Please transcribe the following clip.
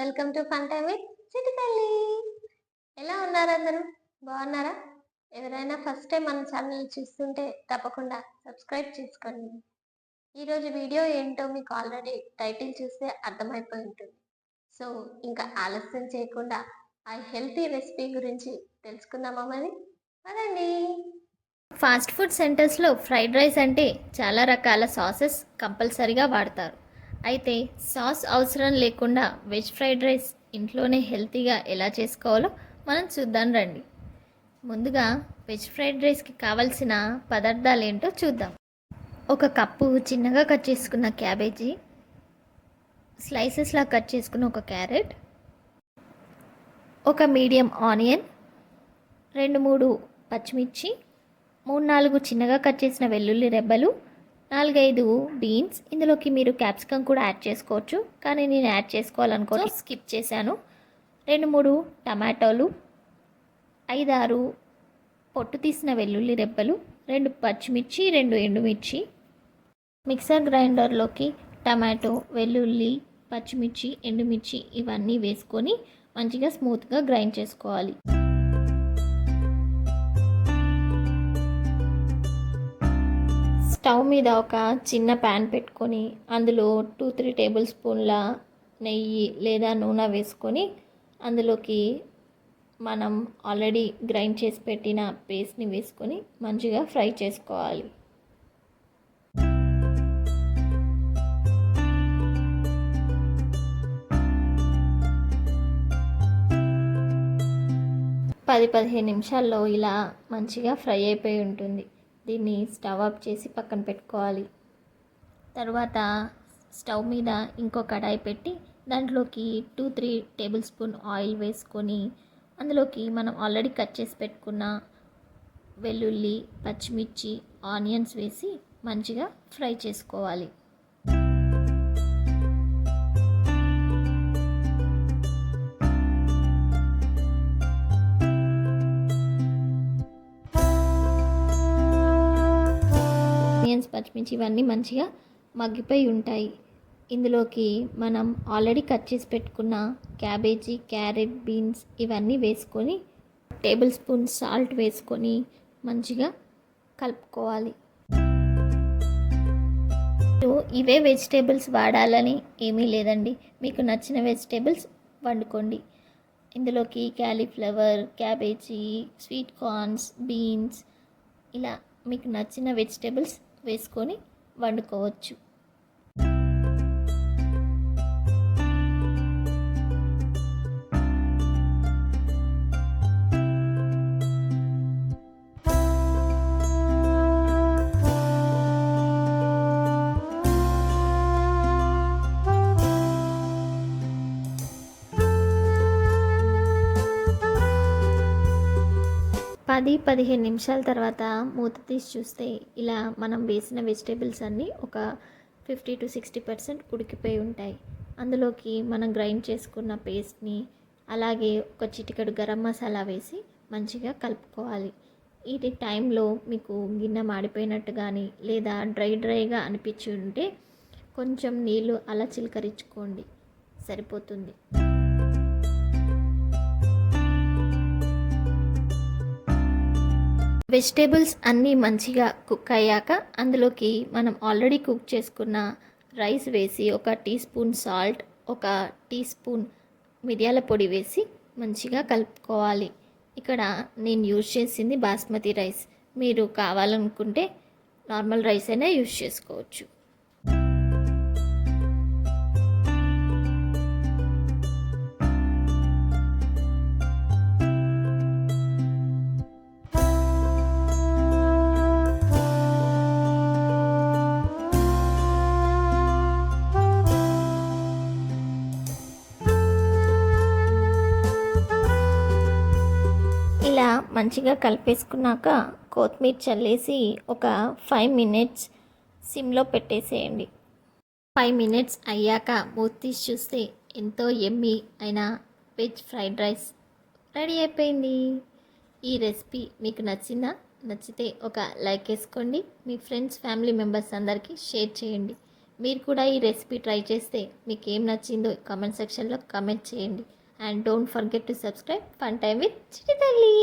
Welcome to fun time with చిట్టి తల్లి. ఎలా ఉన్నారు అందరూ? బాగున్నారా? ఎవరైనా ఫస్ట్ టైం మన ఛానల్ చూస్తుంటే తప్పకుండా సబ్స్క్రైబ్ చేసుకోండి. ఈరోజు వీడియో ఏంటో మీకు ఆల్రెడీ టైటిల్ చూస్తే అర్థమైపోయి ఉంటుంది. సో ఇంకా ఆలస్యం చేయకుండా ఆ హెల్తీ రెసిపీ గురించి తెలుసుకుందామా మరి? పదండి. ఫాస్ట్ ఫుడ్ సెంటర్స్లో ఫ్రైడ్ రైస్ అంటే చాలా రకాల సాసెస్ కంపల్సరీగా వాడతారు. అయితే సాస్ అవసరం లేకుండా వెజ్ ఫ్రైడ్ రైస్ ఇంట్లోనే హెల్తీగా ఎలా చేసుకోవాలో మనం చూద్దాం రండి. ముందుగా వెజ్ ఫ్రైడ్ రైస్కి కావలసిన పదార్థాలు ఏంటో చూద్దాం. ఒక కప్పు చిన్నగా కట్ చేసుకున్న క్యాబేజీ, స్లైసెస్లా కట్ చేసుకున్న ఒక క్యారెట్, ఒక మీడియం ఆనియన్, 2-3 పచ్చిమిర్చి, 3-4 చిన్నగా కట్ చేసిన వెల్లుల్లి రెబ్బలు, 4-5 బీన్స్. ఇందులోకి మీరు క్యాప్సికమ్ కూడా యాడ్ చేసుకోవచ్చు, కానీ నేను యాడ్ చేసుకోవాలనుకో స్కిప్ చేశాను. 2-3 టమాటోలు, 5-6 పొట్టు తీసిన వెల్లుల్లి రెబ్బలు, 2 పచ్చిమిర్చి, 2 ఎండుమిర్చి. మిక్సర్ గ్రైండర్లోకి టమాటో, వెల్లుల్లి, పచ్చిమిర్చి, ఎండుమిర్చి ఇవన్నీ వేసుకొని మంచిగా స్మూత్గా గ్రైండ్ చేసుకోవాలి. స్టవ్ మీద ఒక చిన్న ప్యాన్ పెట్టుకొని అందులో 2-3 టేబుల్ స్పూన్ల నెయ్యి లేదా నూనె వేసుకొని అందులోకి మనం ఆల్రెడీ గ్రైండ్ చేసి పెట్టిన పేస్ట్ని వేసుకొని మంచిగా ఫ్రై చేసుకోవాలి. పది 15 నిమిషాల్లో ఇలా మంచిగా ఫ్రై అయిపోయి ఉంటుంది. దీన్ని స్టవ్ ఆఫ్ చేసి పక్కన పెట్టుకోవాలి. తర్వాత స్టవ్ మీద ఇంకో కడాయి పెట్టి దాంట్లోకి 2-3 టేబుల్ స్పూన్ ఆయిల్ వేసుకొని అందులోకి మనం ఆల్రెడీ కట్ చేసి పెట్టుకున్న వెల్లుల్లి, పచ్చిమిర్చి, ఆనియన్స్ వేసి మంచిగా ఫ్రై చేసుకోవాలి. ఆనియన్స్, పచ్చిమిర్చి ఇవన్నీ మంచిగా మగ్గిపోయి ఉంటాయి. ఇందులోకి మనం ఆల్రెడీ కట్ చేసి పెట్టుకున్న క్యాబేజీ, క్యారెట్, బీన్స్ ఇవన్నీ వేసుకొని టేబుల్ స్పూన్ సాల్ట్ వేసుకొని మంచిగా కలుపుకోవాలి. ఇవే వెజిటేబుల్స్ వాడాలని ఏమీ లేదండి, మీకు నచ్చిన వెజిటేబుల్స్ వండుకోండి. ఇందులోకి cauliflower, cabbage, sweet corns, beans ఇలా మీకు నచ్చిన వెజిటేబుల్స్ వేసుకొని వండుకోవచ్చు. పది 15 నిమిషాల తర్వాత మూత తీసి చూస్తే ఇలా మనం వేసిన వెజిటేబుల్స్ అన్నీ ఒక 50-60% ఉడికిపోయి ఉంటాయి. అందులోకి మనం గ్రైండ్ చేసుకున్న పేస్ట్ని అలాగే ఒక చిటికెడు గరం మసాలా వేసి మంచిగా కలుపుకోవాలి. ఈ టైంలో మీకు గిన్నె మాడిపోయినట్టు కానీ లేదా డ్రైగా అనిపించి ఉంటే కొంచెం నీళ్ళు అలా చిలకరించుకోండి, సరిపోతుంది. వెజిటేబుల్స్ అన్నీ మంచిగా కుక్ అయ్యాక అందులోకి మనం ఆల్రెడీ కుక్ చేసుకున్న రైస్ వేసి 1 teaspoon salt, 1 teaspoon మిరియాల పొడి వేసి మంచిగా కలుపుకోవాలి. ఇక్కడ నేను యూజ్ చేసింది బాస్మతి రైస్, మీరు కావాలనుకుంటే నార్మల్ రైస్ అయినా యూజ్ చేసుకోవచ్చు. ఇలా మంచిగా కలిపేసుకున్నాక కొత్తిమీర చల్లేసి ఒక 5 మినిట్స్ సిమ్లో పెట్టేసేయండి. 5 మినిట్స్ అయ్యాక మూత తీసి చూస్తే ఎంతో యమ్మీ అయిన వెజ్ ఫ్రైడ్ రైస్ రెడీ అయిపోయింది. ఈ రెసిపీ మీకు నచ్చిందా? నచ్చితే ఒక లైక్ వేసుకోండి, మీ ఫ్రెండ్స్, ఫ్యామిలీ మెంబర్స్ అందరికీ షేర్ చేయండి. మీరు కూడా ఈ రెసిపీ ట్రై చేస్తే మీకు ఏం నచ్చిందో కామెంట్ సెక్షన్లో కామెంట్ చేయండి. And don't forget to subscribe fun time with చిట్టి తల్లి.